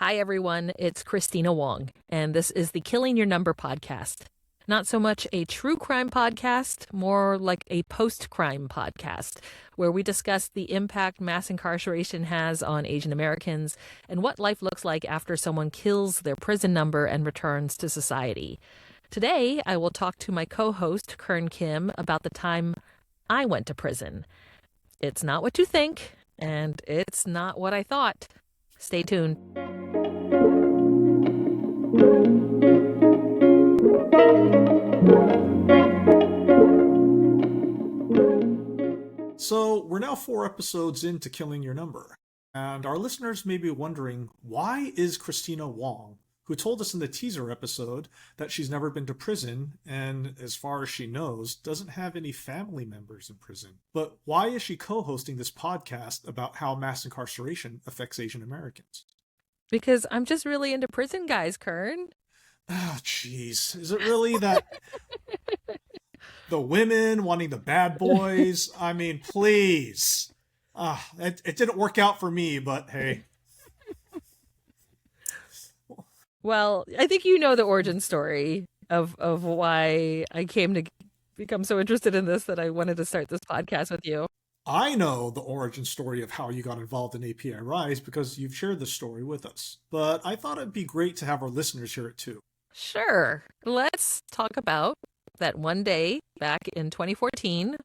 Hi, everyone. It's Kristina Wong, and this is the Killing Your Number podcast. Not so much a true crime podcast, more like a post-crime podcast, where we discuss the impact mass incarceration has on Asian Americans and what life looks like after someone kills their prison number and returns to society. Today, I will talk to my co-host, Kern Kim, about the time I went to prison. It's not what you think, and it's not what I thought. Stay tuned. So we're now 4 episodes into Killing Your Number, and our listeners may be wondering, why is Kristina Wong, who told us in the teaser episode that she's never been to prison and, as far as she knows, doesn't have any family members in prison, but why is she co-hosting this podcast about how mass incarceration affects Asian Americans? Because I'm just really into prison guys, Kern. Oh, jeez. Is it really that... the women wanting the bad boys? I mean, please. It didn't work out for me, but hey. Well, I think you know the origin story of why I came to become so interested in this that I wanted to start this podcast with you. I know the origin story of how you got involved in API Rise because you've shared this story with us. But I thought it'd be great to have our listeners hear it too. Sure. Let's talk about that one day back in 2014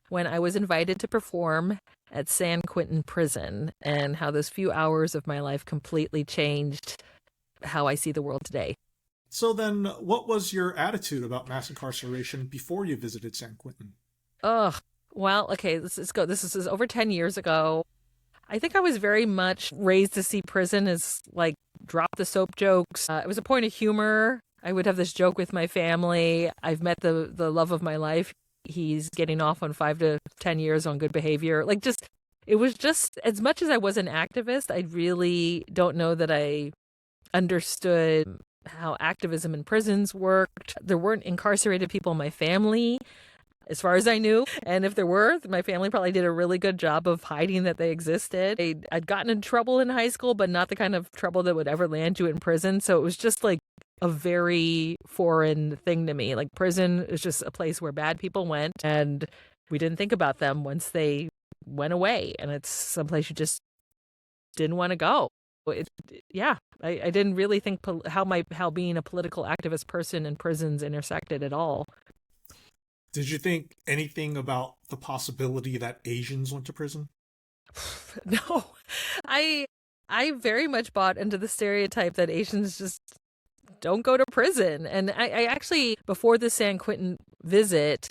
when I was invited to perform at San Quentin Prison and how those few hours of my life completely changed how I see the world today. So then, what was your attitude about mass incarceration before you visited San Quentin? Well, okay, this is over 10 years ago. I think I was very much raised to see prison as like drop the soap jokes. It was a point of humor. I would have this joke with my family. I've met the love of my life. He's getting off on 5 to 10 years on good behavior. It was just, as much as I was an activist, I really don't know that I understood how activism in prisons worked. There weren't incarcerated people in my family, as far as I knew. And if there were, my family probably did a really good job of hiding that they existed. I'd gotten in trouble in high school, but not the kind of trouble that would ever land you in prison. So it was just like a very foreign thing to me. Like, prison is just a place where bad people went, and we didn't think about them once they went away. And it's someplace you just didn't want to go. I didn't really think how being a political activist person in prisons intersected at all. Did you think anything about the possibility that Asians went to prison? No, I very much bought into the stereotype that Asians just don't go to prison. And I actually, before the San Quentin visit,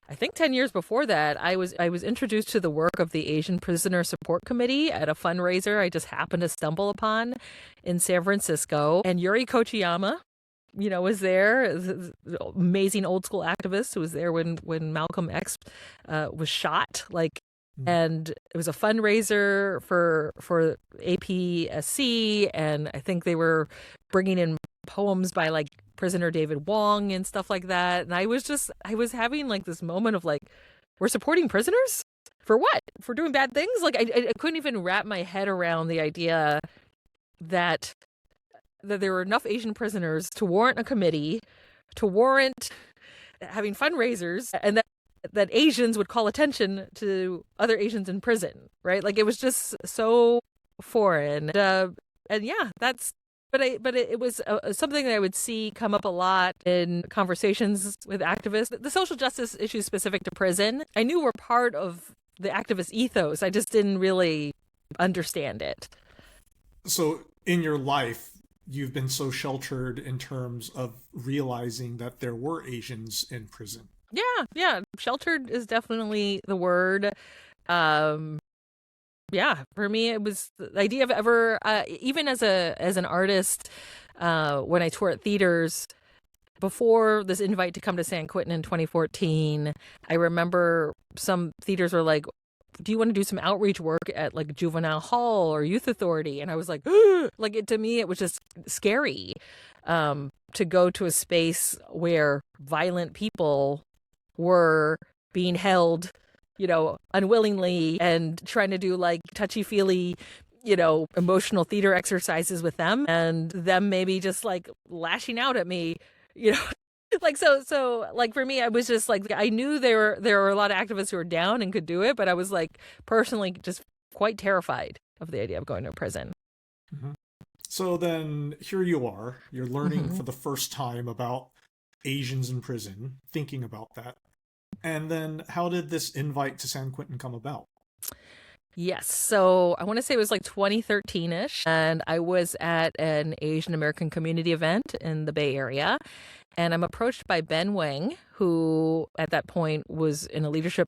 I think 10 years before that, I was introduced to the work of the Asian Prisoner Support Committee at a fundraiser I just happened to stumble upon in San Francisco. And Yuri Kochiyama, was there, the amazing old school activist who was there when Malcolm X was shot. And it was a fundraiser for APSC, and I think they were bringing in poems by like prisoner David Wong and stuff like that. And I was having like this moment of like, we're supporting prisoners? For what? For doing bad things? Like, I couldn't even wrap my head around the idea that there were enough Asian prisoners to warrant a committee, to warrant having fundraisers, and that Asians would call attention to other Asians in prison, right? Like, it was just so foreign. And yeah, but it was something that I would see come up a lot in conversations with activists. The social justice issues specific to prison, I knew were part of the activist ethos. I just didn't really understand it. So in your life, you've been so sheltered in terms of realizing that there were Asians in prison. Yeah. Sheltered is definitely the word. Yeah, for me, it was the idea of ever, even as an artist, when I toured theaters before this invite to come to San Quentin in 2014, I remember some theaters were like, do you want to do some outreach work at like Juvenile Hall or Youth Authority? And I was like, to me, it was just scary to go to a space where violent people were being held, unwillingly and trying to do like touchy-feely, emotional theater exercises with them and them maybe just like lashing out at me, you know. Like like for me I was just like I knew there were a lot of activists who were down and could do it, but I was like personally just quite terrified of the idea of going to prison. Mm-hmm. So then here you are, you're learning Mm-hmm. for the first time about Asians in prison, thinking about that. And then how did this invite to San Quentin come about? Yes. So I want to say it was like 2013-ish, and I was at an Asian American community event in the Bay Area, and I'm approached by Ben Wang, who at that point was in a leadership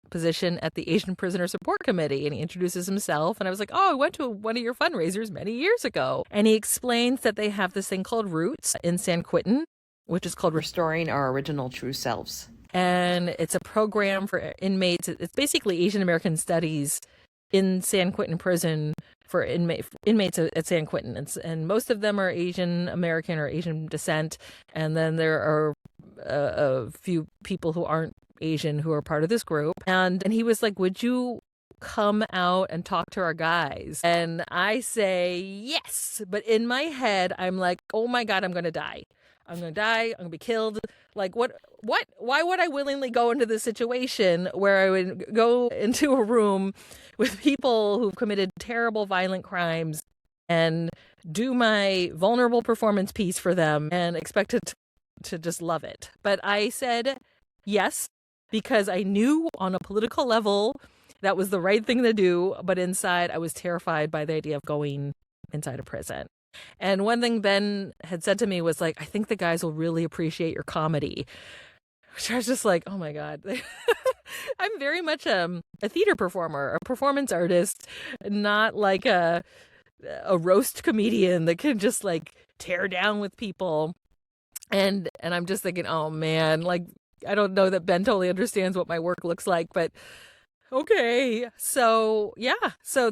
position at the Asian Prisoner Support Committee, and he introduces himself, and I was like, "Oh, I went to one of your fundraisers many years ago." And he explains that they have this thing called Roots in San Quentin, which is called Restoring Our Original True Selves. and it's a program for inmates. It's basically Asian American studies in San Quentin prison for inmates at San Quentin. And most of them are Asian American or Asian descent. And then there are a few people who aren't Asian who are part of this group. And he was like, would you come out and talk to our guys? And I say yes. But in my head, I'm like, oh my God, I'm going to die. I'm going to die. I'm going to be killed. Like, what, why would I willingly go into this situation where I would go into a room with people who've committed terrible, violent crimes and do my vulnerable performance piece for them and expect it to just love it? But I said yes, because I knew on a political level that was the right thing to do. But inside, I was terrified by the idea of going inside a prison. And one thing Ben had said to me was like, I think the guys will really appreciate your comedy. Which I was just like, oh my God. I'm very much a theater performer, a performance artist, not like a roast comedian that can just like tear down with people. And I'm just thinking, oh man, like I don't know that Ben totally understands what my work looks like, but okay. So yeah. So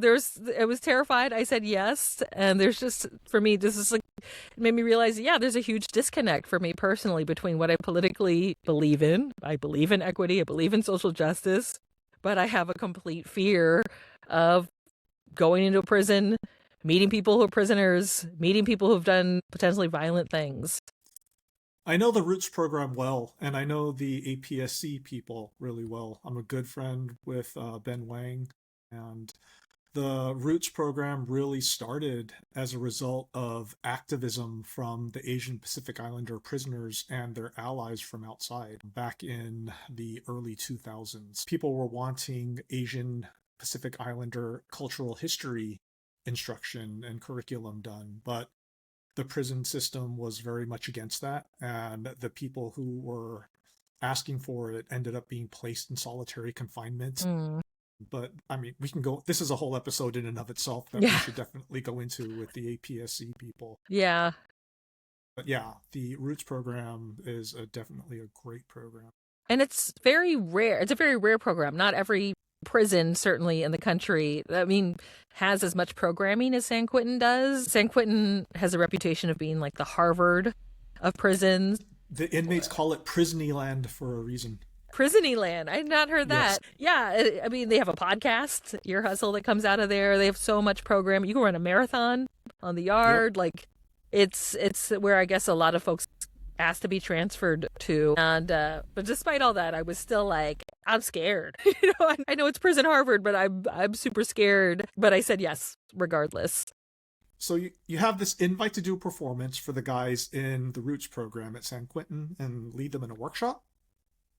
I was terrified. I said yes. And there's just, for me, this is like, it made me realize, yeah, there's a huge disconnect for me personally between what I politically believe in. I believe in equity. I believe in social justice, but I have a complete fear of going into a prison, meeting people who are prisoners, meeting people who've done potentially violent things. I know the Roots program well, and I know the APSC people really well. I'm a good friend with Ben Wang, and the Roots program really started as a result of activism from the Asian Pacific Islander prisoners and their allies from outside back in the early 2000s. People were wanting Asian Pacific Islander cultural history instruction and curriculum done, but the prison system was very much against that, and the people who were asking for it ended up being placed in solitary confinement. But I mean, we can go, this is a whole episode in and of itself that we should definitely go into with the APSC people. Yeah. But yeah, the Roots program is definitely a great program. And it's very rare. It's a very rare program. Not every prison, certainly in the country, I mean, has as much programming as San Quentin does. San Quentin has a reputation of being like the Harvard of prisons. The inmates call it Prisonyland for a reason. Prisonyland. I had not heard that. Yes. Yeah. I mean, they have a podcast, Ear Hustle, that comes out of there. They have so much program. You can run a marathon on the yard. Yep. Like, it's where I guess a lot of folks asked to be transferred to. And but despite all that, I was still like, I'm scared. I know it's prison Harvard, but I'm super scared. But I said yes, regardless. So you have this invite to do a performance for the guys in the Roots program at San Quentin and lead them in a workshop?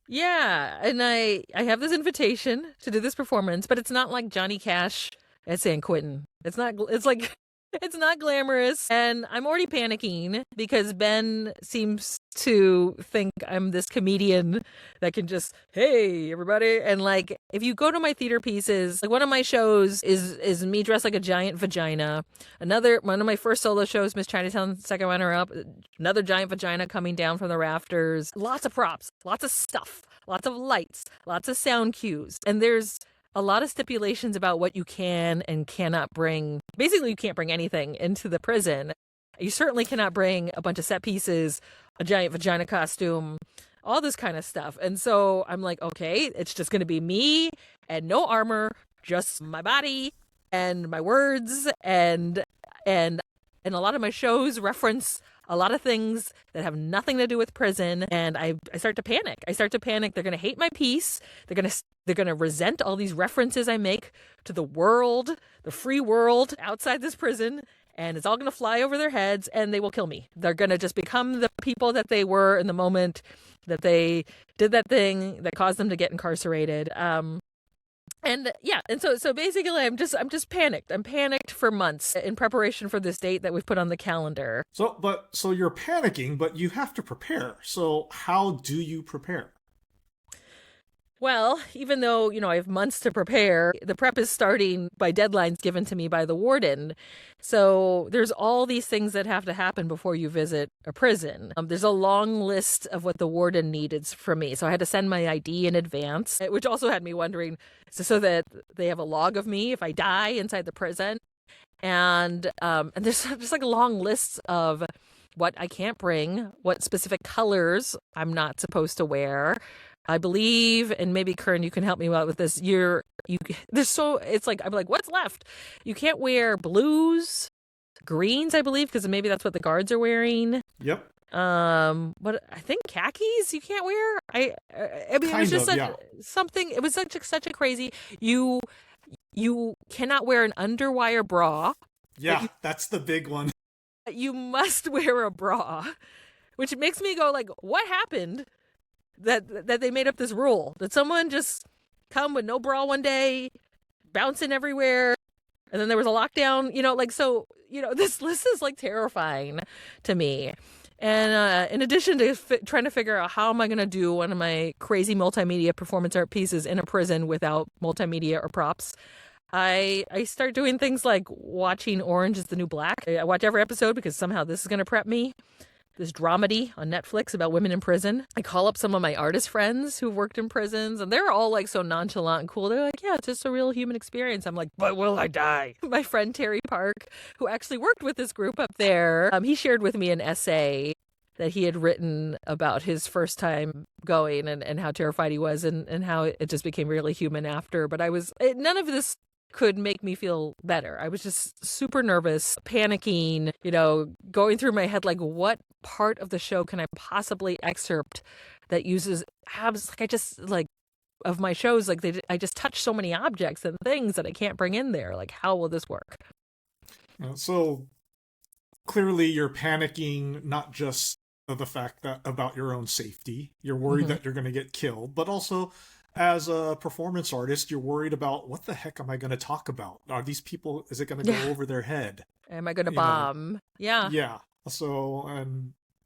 Yeah, and I have this invitation to do this performance, but it's not like Johnny Cash at San Quentin. It's not. It's like it's not glamorous, and I'm already panicking because Ben seems to think I'm this comedian that can just, hey everybody, and like if you go to my theater pieces, like one of my shows is me dressed like a giant vagina. One of my first solo shows, Miss Chinatown, second runner up, another giant vagina coming down from the rafters. Lots of props, lots of stuff, lots of lights, lots of sound cues, and there's a lot of stipulations about what you can and cannot bring. Basically, you can't bring anything into the prison. You certainly cannot bring a bunch of set pieces, a giant vagina costume, all this kind of stuff. And so I'm like, okay, it's just going to be me and no armor, just my body and my words and and a lot of my shows reference a lot of things that have nothing to do with prison, and I start to panic. They're going to hate my piece. They're going to resent all these references I make to the world, the free world outside this prison, and it's all going to fly over their heads, and they will kill me. They're going to just become the people that they were in the moment that they did that thing that caused them to get incarcerated. And so basically I'm just panicked. I'm panicked for months in preparation for this date that we've put on the calendar. So you're panicking, but you have to prepare. So how do you prepare? Well, even though, I have months to prepare, the prep is starting by deadlines given to me by the warden. So there's all these things that have to happen before you visit a prison. There's a long list of what the warden needed from me. So I had to send my ID in advance, which also had me wondering, so that they have a log of me if I die inside the prison. And there's just like a long list of what I can't bring, what specific colors I'm not supposed to wear. I believe, and maybe Kern, you can help me out with this. It's like I'm like, what's left? You can't wear blues, greens, I believe, because maybe that's what the guards are wearing. Yep. What I think khakis you can't wear. I mean, it was just something. It was such a crazy. You cannot wear an underwire bra. Yeah, that's the big one. You must wear a bra, which makes me go like, what happened? That they made up this rule. Did someone just come with no bra one day, bouncing everywhere, and then there was a lockdown? This list is like terrifying to me. And in addition to trying to figure out how am I going to do one of my crazy multimedia performance art pieces in a prison without multimedia or props, I start doing things like watching Orange is the New Black. I watch every episode because somehow this is going to prep me. This dramedy on Netflix about women in prison. I call up some of my artist friends who've worked in prisons, and they're all like so nonchalant and cool. They're like, yeah, it's just a real human experience. I'm like, but will I die? My friend Terry Park, who actually worked with this group up there, he shared with me an essay that he had written about his first time going and how terrified he was and how it just became really human after. But none of this could make me feel better. I was just super nervous, panicking, going through my head, like, what part of the show can I possibly excerpt that uses abs? Of my shows, I just touch so many objects and things that I can't bring in there. Like, how will this work? So clearly you're panicking, not just the fact that about your own safety. You're worried that you're going to get killed, but also as a performance artist, you're worried about what the heck am I going to talk about? Are these people, is it going to go over their head? Am I going to bomb? Yeah. Yeah. So,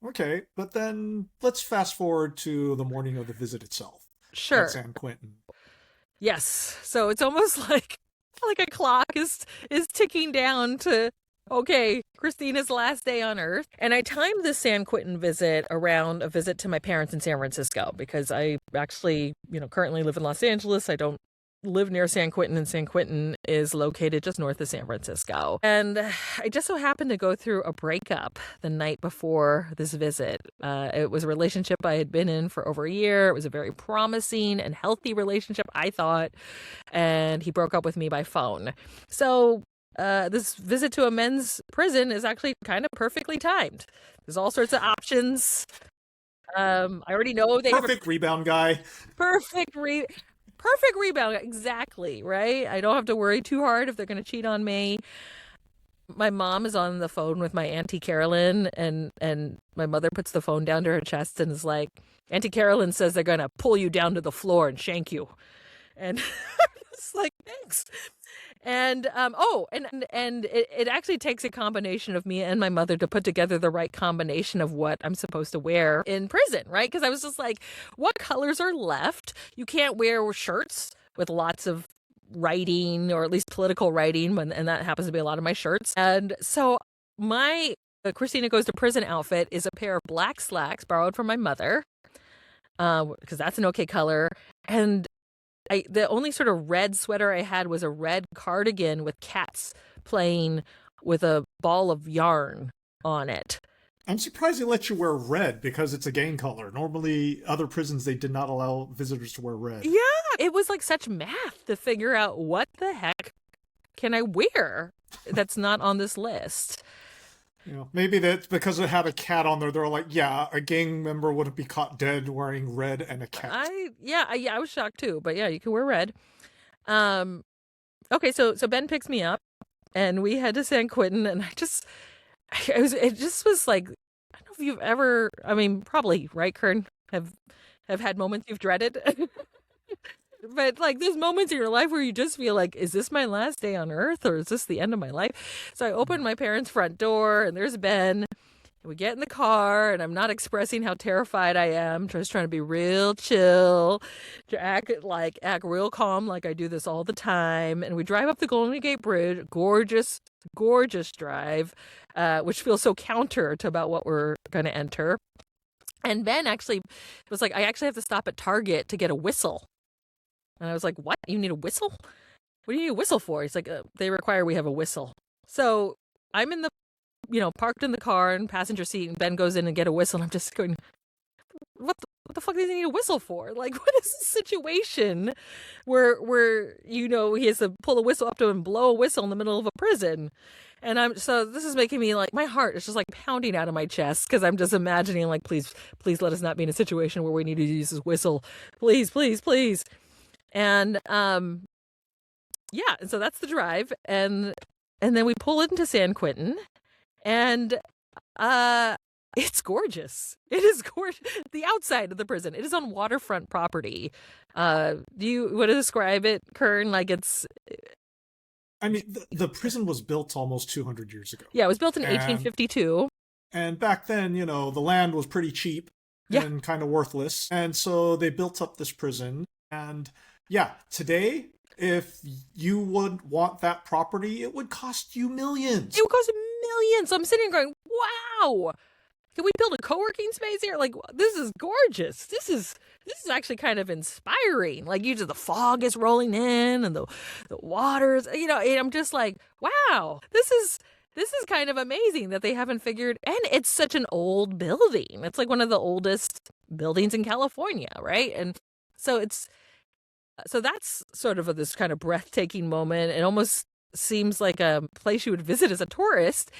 okay. But then let's fast forward to the morning of the visit itself. Sure. At San Quentin. Yes. So it's almost like a clock is ticking down to, okay, Kristina's last day on Earth. And I timed the San Quentin visit around a visit to my parents in San Francisco because I actually, currently live in Los Angeles. I don't live near San Quentin, and San Quentin is located just north of San Francisco. And I just so happened to go through a breakup the night before this visit. It was a relationship I had been in for over a year. It was a very promising and healthy relationship, I thought. And he broke up with me by phone. So this visit to a men's prison is actually kind of perfectly timed. There's all sorts of options. I already know they perfect rebound guy. Perfect rebound, exactly, right? I don't have to worry too hard if they're going to cheat on me. My mom is on the phone with my Auntie Carolyn, and my mother puts the phone down to her chest and is like, Auntie Carolyn says they're going to pull you down to the floor and shank you. And it's like, thanks. And it actually takes a combination of me and my mother to put together the right combination of what I'm supposed to wear in prison, right? Because I was just like, what colors are left? You can't wear shirts with lots of writing, or at least political writing, and that happens to be a lot of my shirts. And so my Kristina Goes to Prison outfit is a pair of black slacks borrowed from my mother, because that's an okay color, and the only sort of red sweater I had was a red cardigan with cats playing with a ball of yarn on it. I'm surprised they let you wear red because it's a gang color. Normally, other prisons, they did not allow visitors to wear red. Yeah, it was like such math to figure out what the heck can I wear that's not on this list? Maybe that's because it had a cat on there. They're like, yeah, a gang member wouldn't be caught dead wearing red and a cat. I was shocked too, but yeah, you can wear red. Um, okay, so Ben picks me up, and we head to San Quentin, and it just was like, I don't know if you've ever, I mean, probably, right, Kern, have had moments you've dreaded. But like there's moments in your life where you just feel like, is this my last day on earth or is this the end of my life? So I open my parents' front door and there's Ben. And we get in the car and I'm not expressing how terrified I am. Just trying to be real chill, to act real calm like I do this all the time. And we drive up the Golden Gate Bridge. Gorgeous, gorgeous drive, which feels so counter to about what we're going to enter. And Ben actually was like, I actually have to stop at Target to get a whistle. And I was like, what? You need a whistle? What do you need a whistle for? He's like, they require we have a whistle. So I'm in the, parked in the car and passenger seat, and Ben goes in and get a whistle. And I'm just going, what the fuck does he need a whistle for? Like, what is the situation where he has to pull a whistle up to him and blow a whistle in the middle of a prison? And so this is making me like, my heart is just like pounding out of my chest because I'm just imagining like, please let us not be in a situation where we need to use this whistle. Please, please, please. And and so that's the drive, and then we pull into San Quentin, and it's gorgeous. It is gorgeous. The outside of the prison, it is on waterfront property. Do you want to describe it, Kern? Like it's. I mean, the prison was built almost 200 years ago. Yeah, it was built in 1852. And back then, the land was pretty cheap and kind of worthless, and so they built up this prison. And yeah, today, if you would want that property, it would cost you millions. It would cost millions. So I'm sitting here going, wow, can we build a co-working space here? Like, this is gorgeous. This is actually kind of inspiring. Like, the fog is rolling in and the waters, and I'm just like, wow, this is kind of amazing that they haven't figured, and it's such an old building. It's like one of the oldest buildings in California, right? And so that's sort of this kind of breathtaking moment. It almost seems like a place you would visit as a tourist.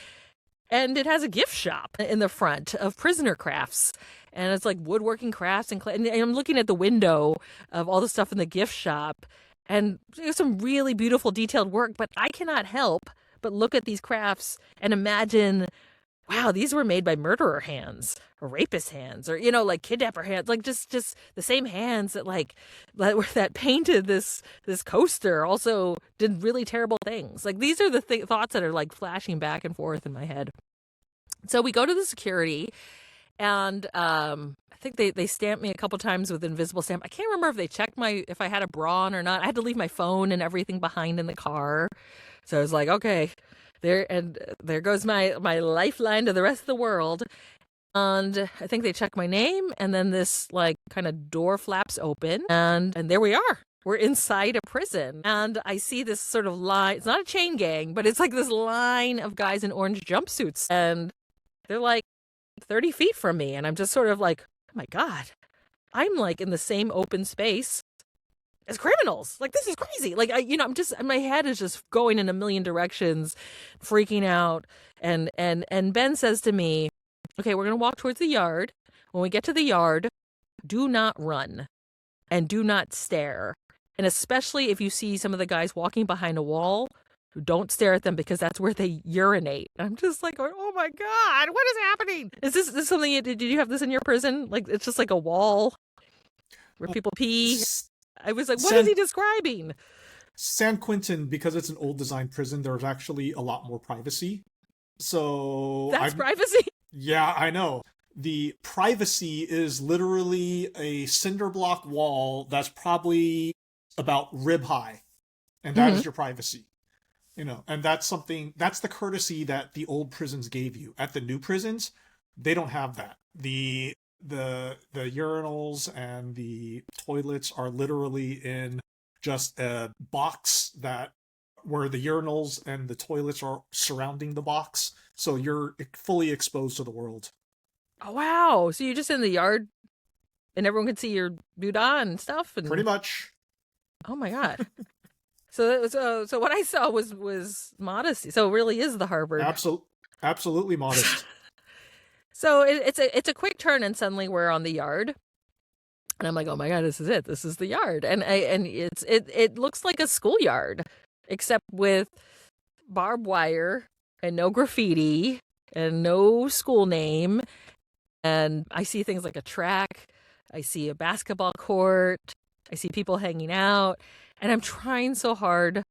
And it has a gift shop in the front of prisoner crafts. And it's like woodworking crafts. And I'm looking at the window of all the stuff in the gift shop. And there's some really beautiful detailed work. But I cannot help but look at these crafts and imagine, wow, these were made by murderer hands or rapist hands or, like kidnapper hands, like just the same hands that painted this coaster also did really terrible things. Like these are the thoughts that are like flashing back and forth in my head. So we go to the security and I think they stamped me a couple times with invisible stamp. I can't remember if they checked if I had a bra on or not. I had to leave my phone and everything behind in the car. So I was like, okay. There goes my lifeline to the rest of the world. And I think they check my name, and then this like kind of door flaps open, and there we are. We're inside a prison, and I see this sort of line. It's not a chain gang, but it's like this line of guys in orange jumpsuits, and they're like 30 feet from me, and I'm just sort of like, oh my God, I'm like in the same open space as criminals. Like, this is crazy. Like, I'm just, my head is just going in a million directions, freaking out. And Ben says to me, okay, we're going to walk towards the yard. When we get to the yard, do not run and do not stare. And especially if you see some of the guys walking behind a wall, don't stare at them because that's where they urinate. I'm just like, oh my God, what is happening? Is this something, did you have this in your prison? Like, it's just like a wall where people pee. I was like, what is he describing? San Quentin, because it's an old design prison, there's actually a lot more privacy. So that's privacy? Yeah, I know. The privacy is literally a cinder block wall that's probably about rib high. And that is your privacy. And that's the courtesy that the old prisons gave you. At the new prisons, they don't have that. The urinals and the toilets are literally in just a box where the urinals and the toilets are surrounding the box, so you're fully exposed to the world. Oh wow! So you're just in the yard, and everyone can see your doodah and stuff, and pretty much. Oh my God! So what I saw was modesty. So it really is the Harvard. Absolutely modest. So it's a quick turn, and suddenly we're on the yard, and I'm like, oh my god, this is it. This is the yard, and it looks like a schoolyard, except with barbed wire and no graffiti and no school name. And I see things like a track. I see a basketball court. I see people hanging out, and I'm trying so hard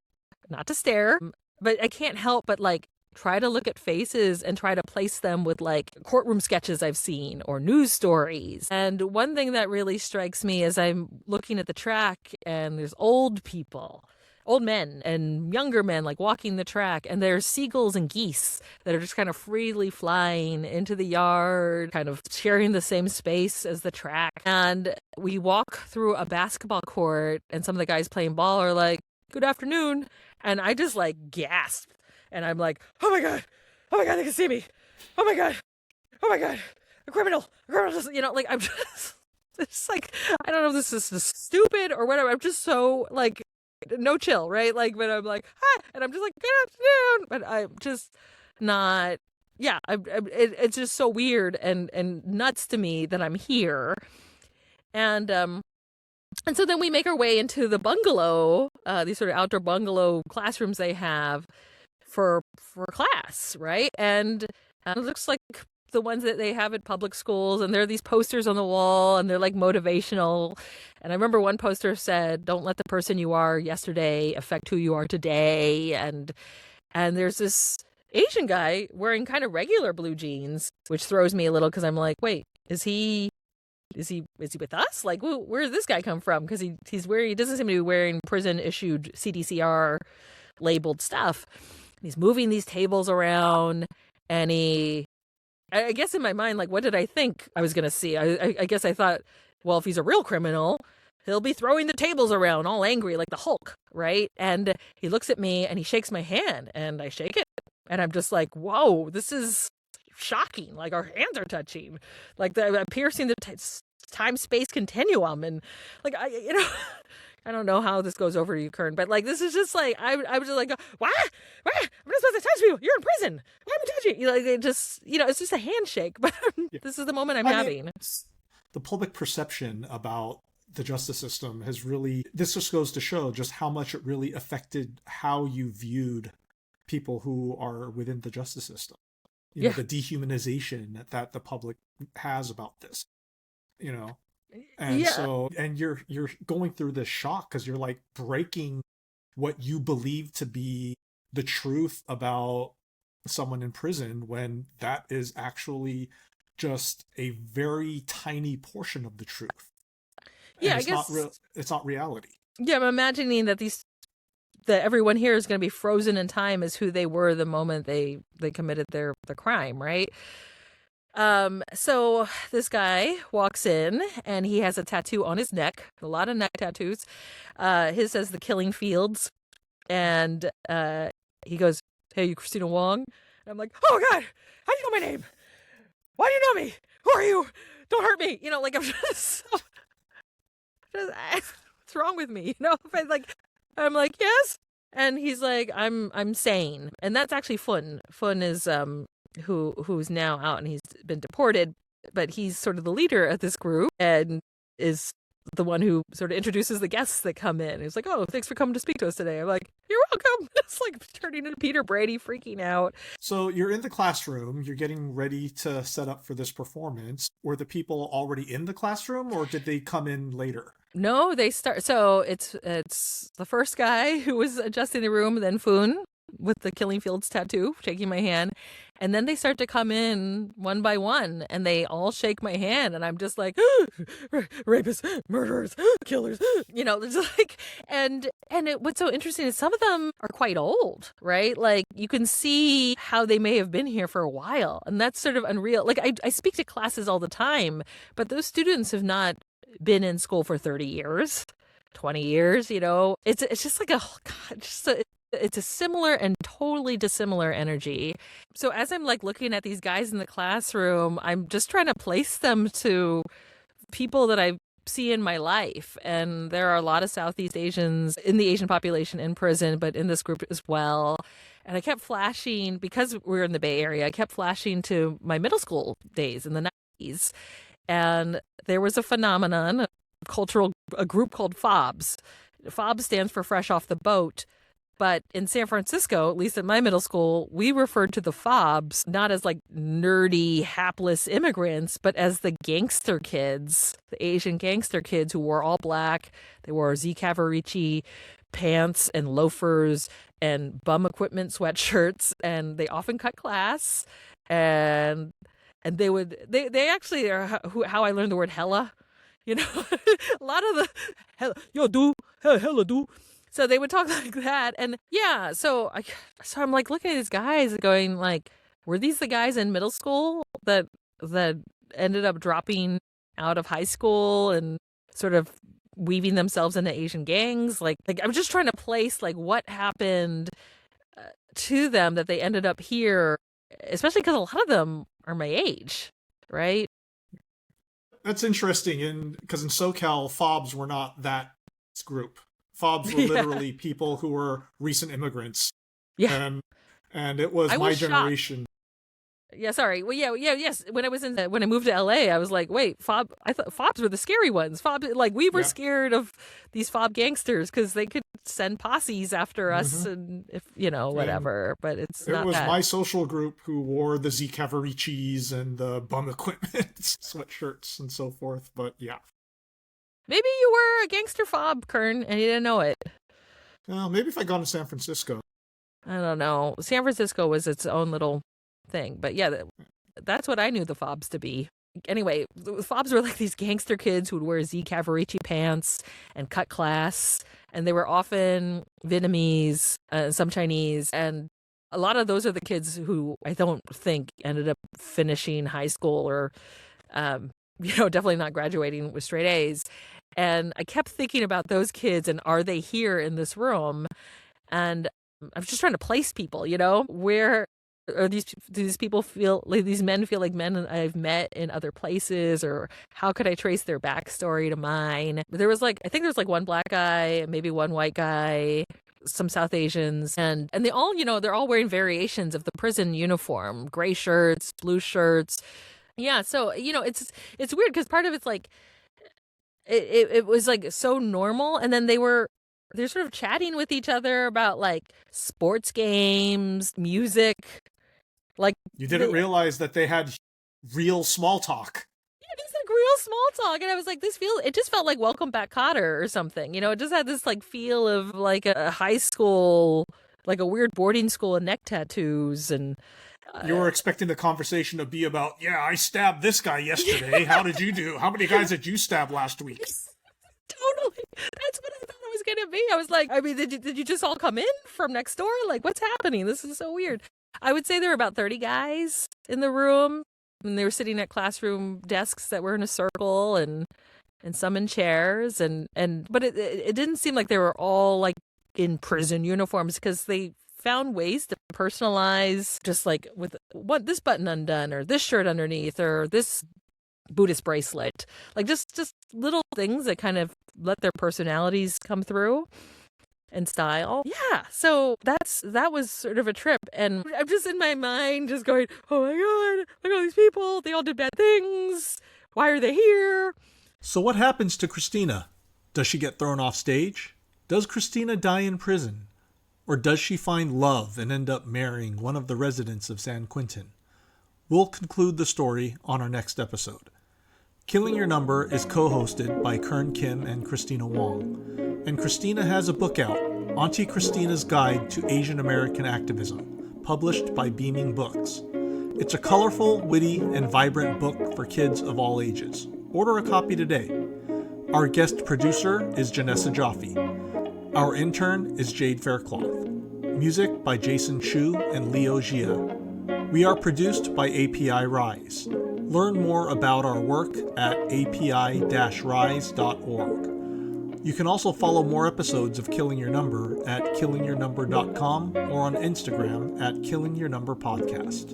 not to stare, but I can't help but like try to look at faces and try to place them with like courtroom sketches I've seen or news stories. And one thing that really strikes me is I'm looking at the track and there's old people, old men and younger men like walking the track, and there's seagulls and geese that are just kind of freely flying into the yard, kind of sharing the same space as the track. And we walk through a basketball court, and some of the guys playing ball are like, good afternoon. And I just like gasp. And I'm like, oh my God, they can see me. Oh my God, a criminal, just, like I'm just, it's like, I don't know if this is just stupid or whatever. I'm just so like, no chill, right? Like, but I'm like, hi, and I'm just like, good afternoon. But I'm just not, yeah, it's just so weird and nuts to me that I'm here. And so then we make our way into the bungalow, these sort of outdoor bungalow classrooms they have for class, right? And it looks like the ones that they have at public schools, and there are these posters on the wall, and they're like motivational. And I remember one poster said, "Don't let the person you are yesterday affect who you are today." And there's this Asian guy wearing kind of regular blue jeans, which throws me a little because I'm like, wait, is he with us? Like, where did this guy come from? Because he doesn't seem to be wearing prison issued CDCR labeled stuff. He's moving these tables around, and I guess in my mind, like, what did I think I was going to see? I guess I thought, well, if he's a real criminal, he'll be throwing the tables around all angry like the Hulk, right? And he looks at me and he shakes my hand, and I shake it, and I'm just like, whoa, this is shocking. Like, our hands are touching, like I'm piercing the time-space continuum, and like I don't know how this goes over to you, Kern, but like, this is just like, I was just like, what? I'm not supposed to touch you. You're in prison. Why am I touching you? Like, it just, it's just a handshake, but this is the moment I'm having. The public perception about the justice system this just goes to show just how much it really affected how you viewed people who are within the justice system. The dehumanization that the public has about this, And so, and you're going through this shock because you're like breaking what you believe to be the truth about someone in prison, when that is actually just a very tiny portion of the truth. Yeah, and I guess it's not reality. Yeah, I'm imagining that everyone here is going to be frozen in time as who they were the moment they committed the crime, right? So this guy walks in, and he has a tattoo on his neck, a lot of neck tattoos. His says "The Killing Fields," and he goes, "Hey, you Kristina Wong?" And I'm like, "Oh God, how do you know my name? Why do you know me? Who are you? Don't hurt me!" Like, I'm just, what's wrong with me? I'm like, yes, and he's like, I'm sane, and that's actually Fun. Fun is who's now out, and he's been deported, but he's sort of the leader of this group and is the one who sort of introduces the guests that come in. He's like, "Oh, thanks for coming to speak to us today." I'm like, "You're welcome." It's like turning into Peter Brady, freaking out. So you're in the classroom, you're getting ready to set up for this performance. Were the people already in the classroom, or did they come in later? No, they start. So it's the first guy who was adjusting the room, then Foon with the Killing Fields tattoo, shaking my hand. And then they start to come in one by one, and they all shake my hand, and I'm just like, rapists, murderers, killers, it's like, what's so interesting is some of them are quite old, right? Like, you can see how they may have been here for a while, and that's sort of unreal. Like, I speak to classes all the time, but those students have not been in school for 30 years, 20 years, it's just like it's a similar and totally dissimilar energy. So as I'm like looking at these guys in the classroom, I'm just trying to place them to people that I've see in my life. And there are a lot of Southeast Asians in the Asian population in prison, but in this group as well. And I kept flashing, because we're in the Bay Area, I kept flashing to my middle school days in the 90s. And there was a phenomenon, a group called FOBs. FOB stands for Fresh Off the Boat. But in San Francisco, at least at my middle school, we referred to the FOBs not as like nerdy, hapless immigrants, but as the gangster kids, the Asian gangster kids who wore all black. They wore Z Cavarici pants and loafers and bum equipment sweatshirts, and they often cut class. And they actually are how I learned the word hella. You know, a lot of the hella, yo, do, hella, do. So they would talk like that. And yeah, so I'm like looking at these guys and going like, were these the guys in middle school that ended up dropping out of high school and sort of weaving themselves into Asian gangs? Like I'm just trying to place like what happened to them that they ended up here, especially because a lot of them are my age, right? That's interesting, because in SoCal, FOBs were not that group. FOBs were literally people who were recent immigrants. Yeah. And it was my generation. Shocked. Yeah, sorry. Well, yes. When I moved to LA, I was like, wait, I thought FOBs were the scary ones. We were scared of these FOB gangsters because they could send posses after us and if whatever. And but it's not that. It was my social group who wore the Z Cavaricis and the bum equipment, sweatshirts and so forth. But yeah. Maybe you were a gangster FOB, Kern, and you didn't know it. Well, maybe if I'd gone to San Francisco. I don't know. San Francisco was its own little thing. But yeah, that's what I knew the FOBs to be. Anyway, the FOBs were like these gangster kids who would wear Z Cavarici pants and cut class. And they were often Vietnamese, some Chinese. And a lot of those are the kids who I don't think ended up finishing high school or, definitely not graduating with straight A's. And I kept thinking about those kids and are they here in this room? And I'm just trying to place people, where are do these people feel like these men feel like men I've met in other places, or how could I trace their backstory to mine? I think there was one black guy, maybe one white guy, some South Asians, and they all, they're all wearing variations of the prison uniform, gray shirts, blue shirts. Yeah. So, it's weird because part of it's like, it was like so normal. And then they're sort of chatting with each other about like sports games, music. Like you didn't realize that they had real small talk. Yeah, just like real small talk. And I was like, it just felt like Welcome Back, Kotter or something. It just had this like feel of like a high school, like a weird boarding school and neck tattoos. And you were expecting the conversation to be about, yeah, I stabbed this guy yesterday. How did you do? How many guys did you stab last week? Totally. That's what I thought it was going to be. I was like, did you just all come in from next door? Like, what's happening? This is so weird. I would say there were about 30 guys in the room, and they were sitting at classroom desks that were in a circle and some in chairs. But it didn't seem like they were all like in prison uniforms because they found ways to personalize, just like with this button undone or this shirt underneath or this Buddhist bracelet, like just little things that kind of let their personalities come through and style. Yeah. So that was sort of a trip. And I'm just in my mind just going, oh my God, look at all these people. They all did bad things. Why are they here? So what happens to Kristina? Does she get thrown off stage? Does Kristina die in prison? Or does she find love and end up marrying one of the residents of San Quentin? We'll conclude the story on our next episode. Killing Your Number is co-hosted by Kern Kim and Kristina Wong. And Kristina has a book out, Auntie Kristina's Guide to Asian American Activism, published by Beaming Books. It's a colorful, witty, and vibrant book for kids of all ages. Order a copy today. Our guest producer is Janessa Jaffe. Our intern is Jade Faircloth. Music by Jason Chu and Leo Gia. We are produced by API Rise. Learn more about our work at api-rise.org. You can also follow more episodes of Killing Your Number at killingyournumber.com or on Instagram at Killing Your Number Podcast.